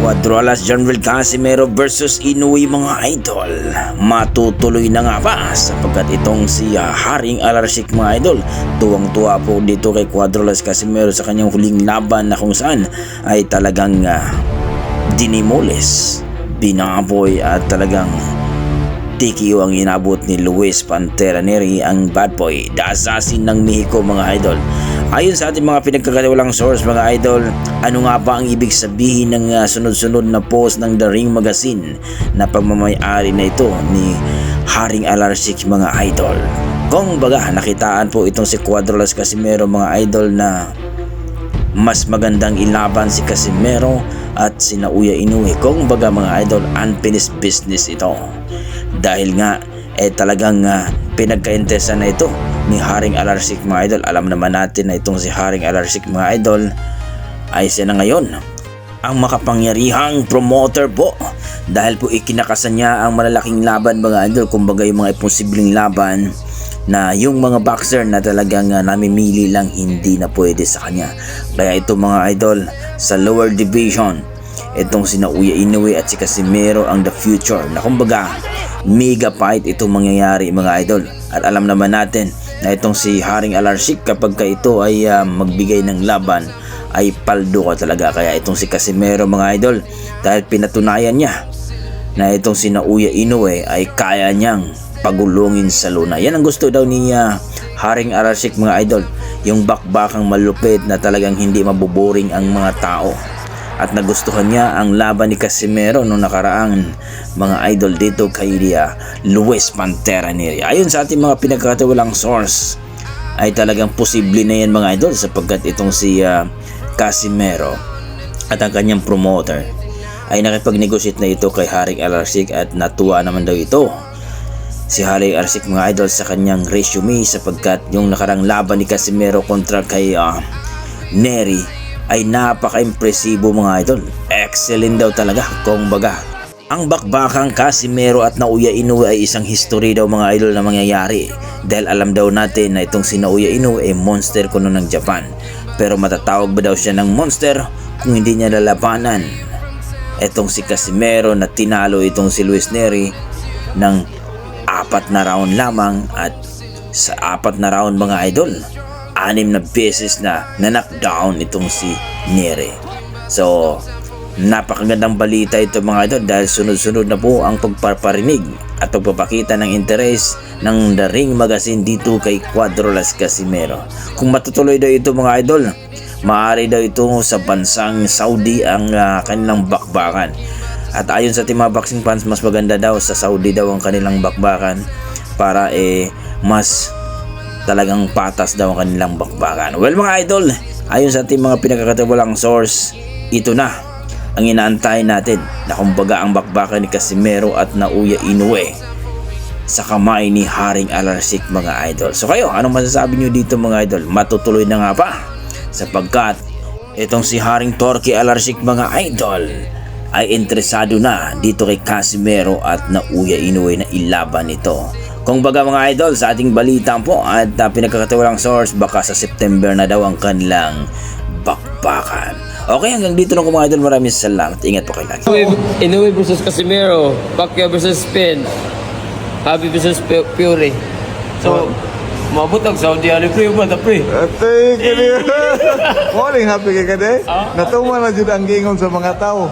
Cuadrolas General Casimero versus Inoue mga idol. Matutuloy na nga ba sapagkat itong si Haring Alarsik mga idol. Tuwang-tuwa po dito kay Cuadrolas Casimero sa kanyang huling laban na kung saan ay talagang dinimoles, binaboy at talagang TKO ang inabot ni Luis Pantera Neri, ang bad boy, the assassin ng Mexico mga idol. Ayon sa ating mga pinagkakatiwalang source mga idol, ano nga ba ang ibig sabihin ng sunod-sunod na post ng The Ring Magazine na pagmamayari na ito ni Haring Alarsik mga idol? Kung baga nakitaan po itong si Cuadrolas Casimero mga idol na mas magandang ilaban si Casimero at si Naoya Inoue. Kung baga mga idol, unfinished business ito. Dahil nga talagang pinagkainteresan na ito ni Haring Alarsik mga idol. Alam naman natin na itong si Haring Alarsik mga idol ay siya na ngayon ang makapangyarihang promoter po, dahil po ikinakasan niya ang malalaking laban mga idol. Kumbaga yung mga imposibleng laban na yung mga boxer na talagang namimili lang hindi na pwede sa kanya. Kaya ito mga idol, sa lower division, itong si Naoya Inoue at si Casimero ang the future na kumbaga mega fight itong mangyayari mga idol. At alam naman natin na itong si Haring Alarsik kapag ka ito ay magbigay ng laban ay paldo ka talaga. Kaya itong si Casimero mga idol, dahil pinatunayan niya na itong si Naoya Inoue ay kaya niyang pagulungin sa luna. Yan ang gusto daw ni Haring Alarsik mga idol, yung bakbakang malupit na talagang hindi mabuboring ang mga tao. At nagustuhan niya ang laban ni Casimero nung nakaraang mga idol dito kay Luis Pantera Neri. Ayon sa ating mga pinagkakatiwalang source ay talagang posible na yan mga idol, sapagkat itong si Casimero at ang kanyang promoter ay nakipag-negotiate na ito kay Haring Alarsik, at natuwa naman daw ito si Haring Alarsik mga idol sa kanyang resume, sapagkat yung nakarang laban ni Casimero kontra kay Neri ay napaka-impresibo mga idol. Excellent daw talaga. Kung baga, ang bakbakang Casimero at Naoya Inoue ay isang history daw mga idol na mangyayari, dahil alam daw natin na itong si Naoya Inoue ay monster kuno ng Japan. Pero matatawag ba daw siya ng monster kung hindi niya lalabanan itong si Casimero na tinalo itong si Luis Neri ng 4 na round lamang? At sa 4 na round mga idol, 6 na beses na knockdown itong si Neri. So napakagandang balita ito mga idol, dahil sunod-sunod na po ang pagpaparinig at pagpapakita ng interes ng The Ring Magazine dito kay Cuadrolas Casimero. Kung matutuloy daw ito mga idol, maaari daw ito sa bansang Saudi ang kanilang bakbakan. At ayon sa ating mga boxing fans, mas maganda daw sa Saudi daw ang kanilang bakbakan para mas talagang patas daw ang kanilang bakbakan. Well mga idol, ayon sa ating mga pinagkakatiwalang source, ito na ang inaantay natin na kumbaga ang bakbakan ni Casimero at Naoya Inoue sa kamay ni Haring Alarsik mga idol. So kayo, anong masasabi nyo dito mga idol? Matutuloy na nga ba? Sapagkat itong si Haring Torque Alarsik mga idol ay interesado na dito kay Casimero at Naoya Inoue na ilaban ito. Kung baga mga idol, sa ating balita po at pinagkakatiwalang source, baka sa September na daw ang kanilang bakbakan. Okay, hanggang dito lang mga idol. Maraming salamat. Ingat po kayo lagi. Inoue versus Casimero, Pacquiao versus Spin, Habi versus Fury. So, mabot ang Saudi Arabia ba na pre? Ate, kini. Morning, happy ka kade. Natuman na jud ang gingon sa mga tao.